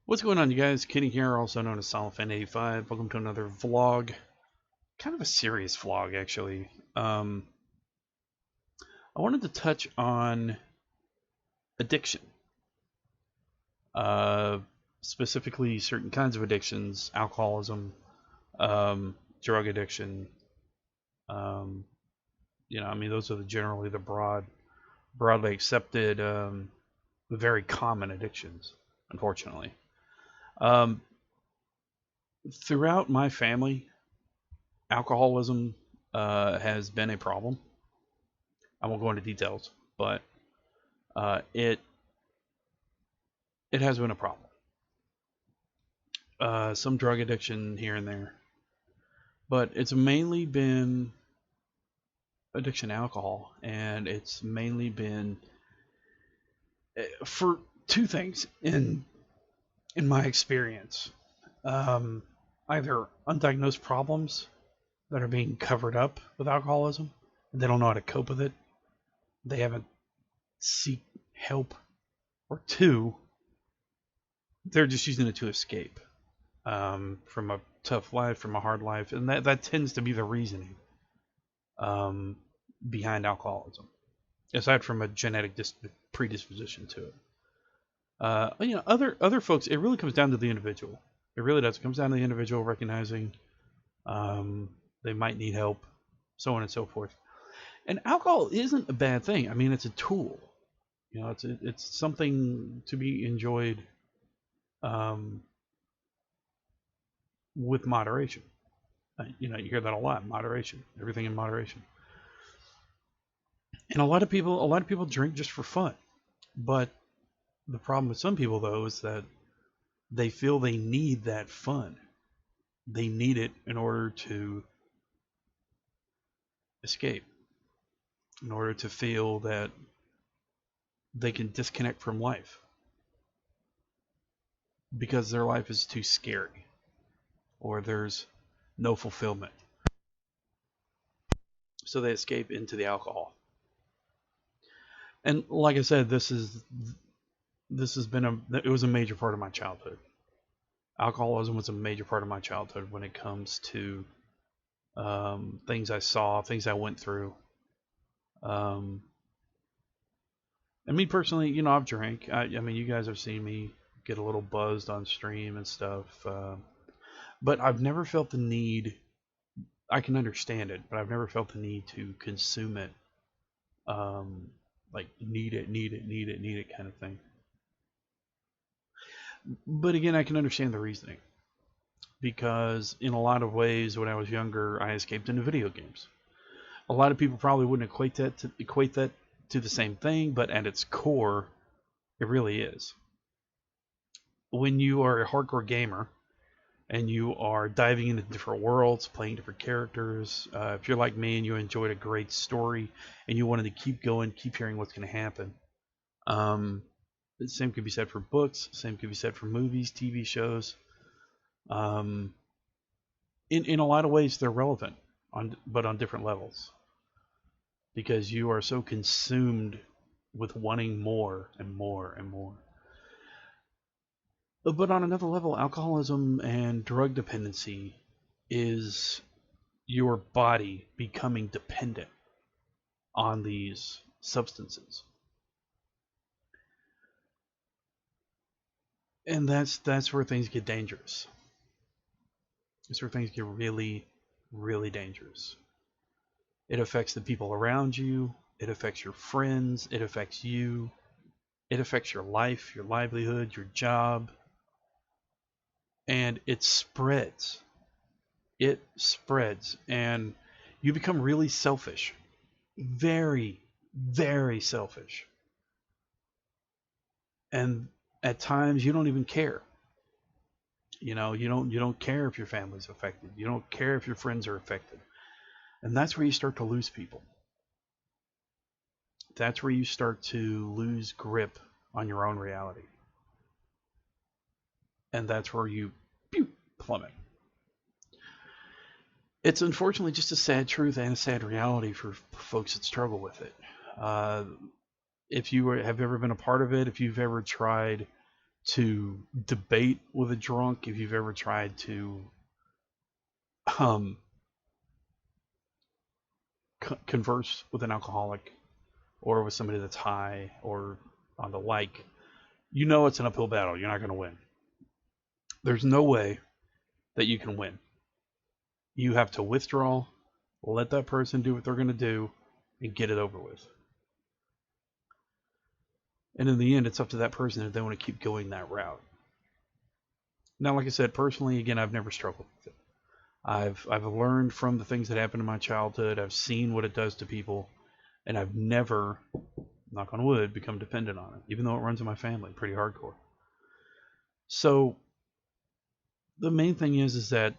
What's going on, you guys? Kenny here, also known as SolidFan85. Welcome to another vlog. Kind of a serious vlog, actually. I wanted to touch on addiction. Specifically, certain kinds of addictions, alcoholism, drug addiction. Those are generally the broadly accepted, very common addictions, unfortunately. Throughout my family, alcoholism has been a problem. I won't go into details, but it has been a problem. Some drug addiction here and there, but it's mainly been addiction to alcohol, and it's mainly been for two things in my experience. Either undiagnosed problems that are being covered up with alcoholism, and they don't know how to cope with it. They haven't seek help. Or two, they're just using it to escape from a tough life, from a hard life, and that tends to be the reasoning behind alcoholism, aside from a genetic predisposition to it. Other folks, it really comes down to the individual. It really does. It comes down to the individual recognizing they might need help, so on and so forth. And alcohol isn't a bad thing. I mean, it's a tool. It's something to be enjoyed with moderation. You hear that a lot. Moderation. Everything in moderation. And a lot of people drink just for fun. But the problem with some people, though, is that they feel they need that fun. They need it in order to escape, in order to feel that they can disconnect from life, because their life is too scary, or there's no fulfillment. So they escape into the alcohol. And like I said, it was a major part of my childhood. Alcoholism was a major part of my childhood when it comes to things I saw, things I went through. And me personally, I've drank. I mean, you guys have seen me get a little buzzed on stream and stuff. But I've never felt the need. I can understand it, but I've never felt the need to consume it. Like need it kind of thing. But again, I can understand the reasoning, because in a lot of ways, when I was younger, I escaped into video games. A lot of people probably wouldn't equate that to the same thing, but at its core, it really is. When you are a hardcore gamer and you are diving into different worlds, playing different characters, if you're like me and you enjoyed a great story and you wanted to keep going, keep hearing what's going to happen, the same could be said for books, same could be said for movies, TV shows. In a lot of ways, they're relevant, but on different levels, because you are so consumed with wanting more and more and more. But on another level, alcoholism and drug dependency is your body becoming dependent on these substances. And that's where things get dangerous. That's where things get really, really dangerous. It affects the people around you. It affects your friends. It affects you. It affects your life, your livelihood, your job. And it spreads. It spreads. And you become really selfish. Very, very selfish. And at times you don't even care. You don't care if your family's affected. You don't care if your friends are affected. And that's where you start to lose people. That's where you start to lose grip on your own reality. And that's where you plummet. It's unfortunately just a sad truth and a sad reality for folks that struggle with it. If you have ever been a part of it, if you've ever tried to debate with a drunk, if you've ever tried to converse with an alcoholic or with somebody that's high or on the like, you know it's an uphill battle. You're not going to win. There's no way that you can win. You have to withdraw, let that person do what they're going to do, and get it over with. And in the end, it's up to that person if they want to keep going that route. Now, like I said, personally, again, I've never struggled with it. I've learned from the things that happened in my childhood. I've seen what it does to people, and I've never, knock on wood, become dependent on it, even though it runs in my family pretty hardcore. So the main thing is that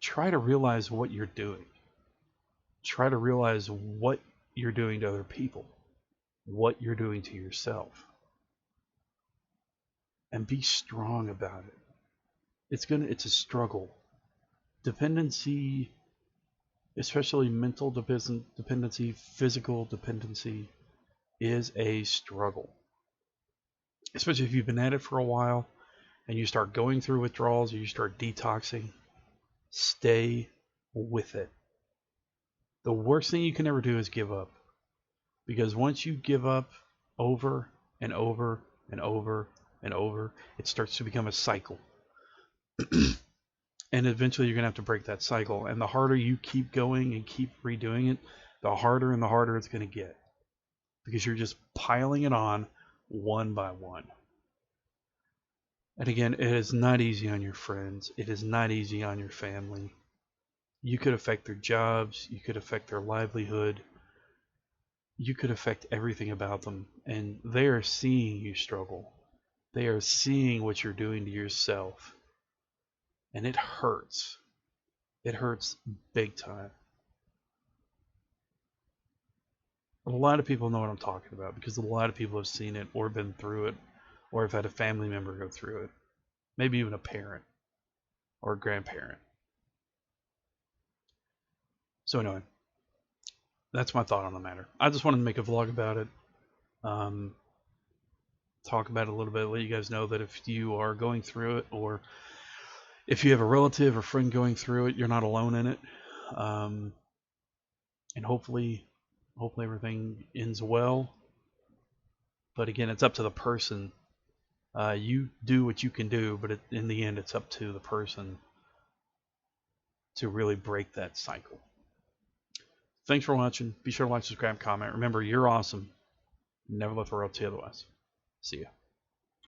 try to realize what you're doing. Try to realize what you're doing to other people, what you're doing to yourself, and be strong about it. It's a struggle. Dependency, especially mental dependency, physical dependency, is a struggle. Especially if you've been at it for a while and you start going through withdrawals or you start detoxing, stay with it. The worst thing you can ever do is give up. Because once you give up over and over and over and over, it starts to become a cycle. And eventually you're going to have to break that cycle. And the harder you keep going and keep redoing it, the harder and the harder it's going to get. Because you're just piling it on one by one. And again, it is not easy on your friends. It is not easy on your family. You could affect their jobs. You could affect their livelihood. You could affect everything about them. And they are seeing you struggle. They are seeing what you're doing to yourself. And it hurts. It hurts big time. A lot of people know what I'm talking about because a lot of people have seen it or been through it or have had a family member go through it. Maybe even a parent or a grandparent. So anyway, that's my thought on the matter. I just wanted to make a vlog about it. Talk about it a little bit, let you guys know that if you are going through it or if you have a relative or friend going through it, you're not alone in it. And hopefully everything ends well. But again, it's up to the person. You do what you can do, but in the end, it's up to the person to really break that cycle. Thanks for watching. Be sure to like, subscribe, comment. Remember, you're awesome. Never let the world tell you otherwise. See ya.